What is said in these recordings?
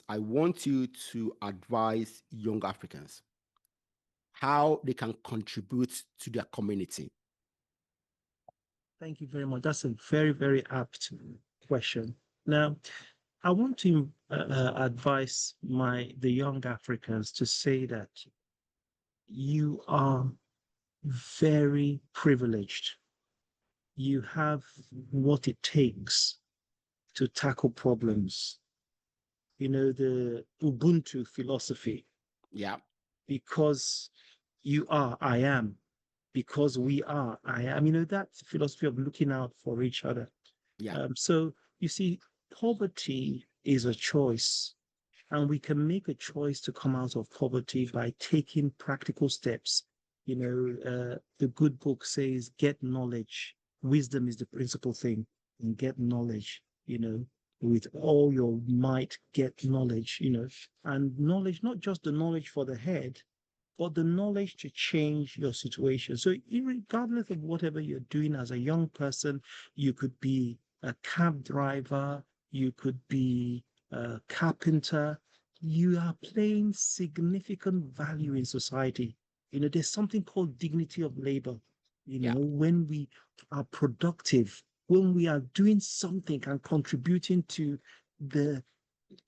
I want you to advise young Africans how they can contribute to their community. Thank you very much. That's a very, very apt question. Now, I want to advise the young Africans to say that you are very privileged. You have what it takes to tackle problems. You know, the Ubuntu philosophy. Yeah. Because you are, I am. Because we are, I am. You know, that philosophy of looking out for each other. Yeah. So you see, poverty is a choice, and we can make a choice to come out of poverty by taking practical steps. You know, the good book says, get knowledge. Wisdom is the principal thing, and get knowledge, you know, with all your might, get knowledge, you know, and knowledge, not just the knowledge for the head, but the knowledge to change your situation. So regardless of whatever you're doing as a young person, you could be a cab driver, you could be a carpenter, you are playing significant value in society. You know, there's something called dignity of labor. You Yeah. know, when we are productive, when we are doing something and contributing to the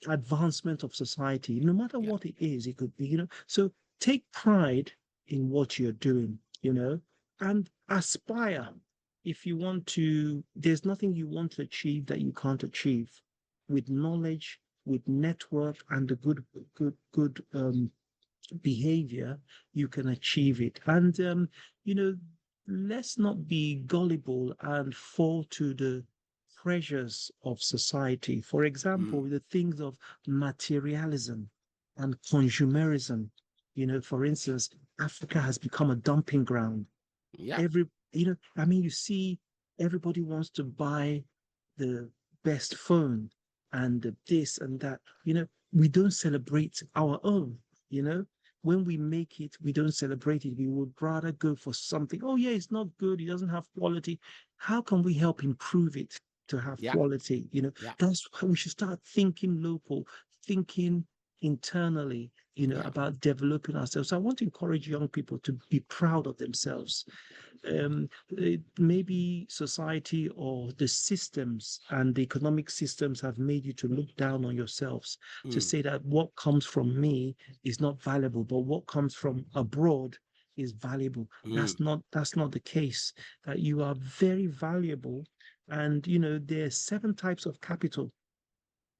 advancement of society, no matter Yeah. what it is, it could be, you know. So take pride in what you're doing, you know, and aspire. If you want to, there's nothing you want to achieve that you can't achieve with knowledge, with network, and the good behavior. You can achieve it. And you know, let's not be gullible and fall to the pressures of society. For example, the things of materialism and consumerism. You know, for instance, Africa has become a dumping ground. Yeah. You know, I mean, you see, everybody wants to buy the best phone and this and that. You know, we don't celebrate our own, you know. When we make it, we don't celebrate it. We would rather go for something. Oh, yeah, it's not good. It doesn't have quality. How can we help improve it to have Yeah. quality? You know, Yeah. that's how we should start thinking local, thinking internally, you know, Yeah. about developing ourselves. So I want to encourage young people to be proud of themselves. Maybe society or the systems and the economic systems have made you to look down on yourselves, to say that what comes from me is not valuable, but what comes from abroad is valuable. That's not the case. That you are very valuable, and you know there are 7 types of capital.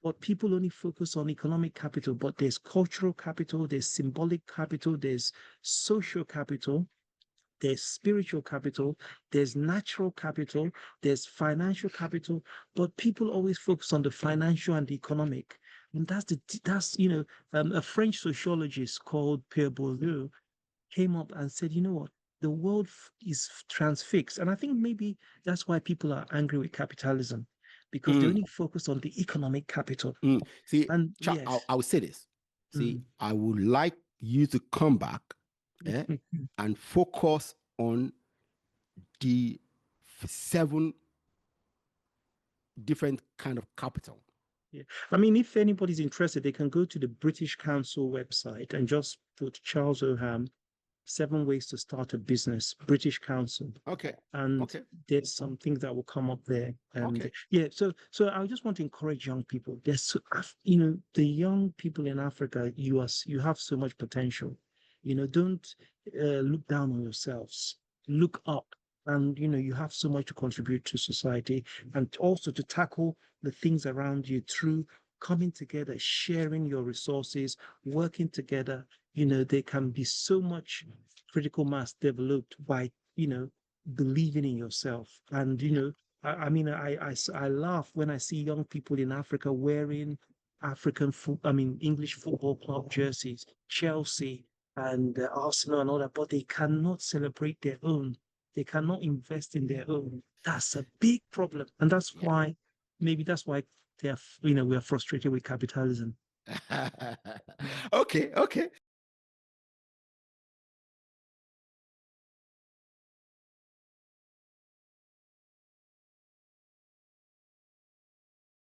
But people only focus on economic capital, but there's cultural capital, there's symbolic capital, there's social capital, there's spiritual capital, there's natural capital, there's financial capital, but people always focus on the financial and the economic. And that's you know, a French sociologist called Pierre Bourdieu came up and said, you know what, the world is transfixed. And I think maybe that's why people are angry with capitalism, because they only focus on the economic capital. See, And yes. I'll say this. See, I would like you to come back and focus on the 7 different kind of capital. Yeah. I mean, if anybody's interested, they can go to the British Council website and just put Charles Oham, 7 ways to start a business, British Council. Okay. And Okay. there's some things that will come up there. And Okay. yeah, so I just want to encourage young people. You know, the young people in Africa, you have so much potential. You know, don't look down on yourselves. Look up. And you know, you have so much to contribute to society, and also to tackle the things around you through coming together, sharing your resources, working together. You know, there can be so much critical mass developed by, you know, believing in yourself. And you know, I mean, I laugh when I see young people in Africa wearing English football club jerseys, Chelsea and Arsenal and all that, but they cannot celebrate their own. They cannot invest in their own. That's a big problem, and that's why we are frustrated with capitalism. Okay.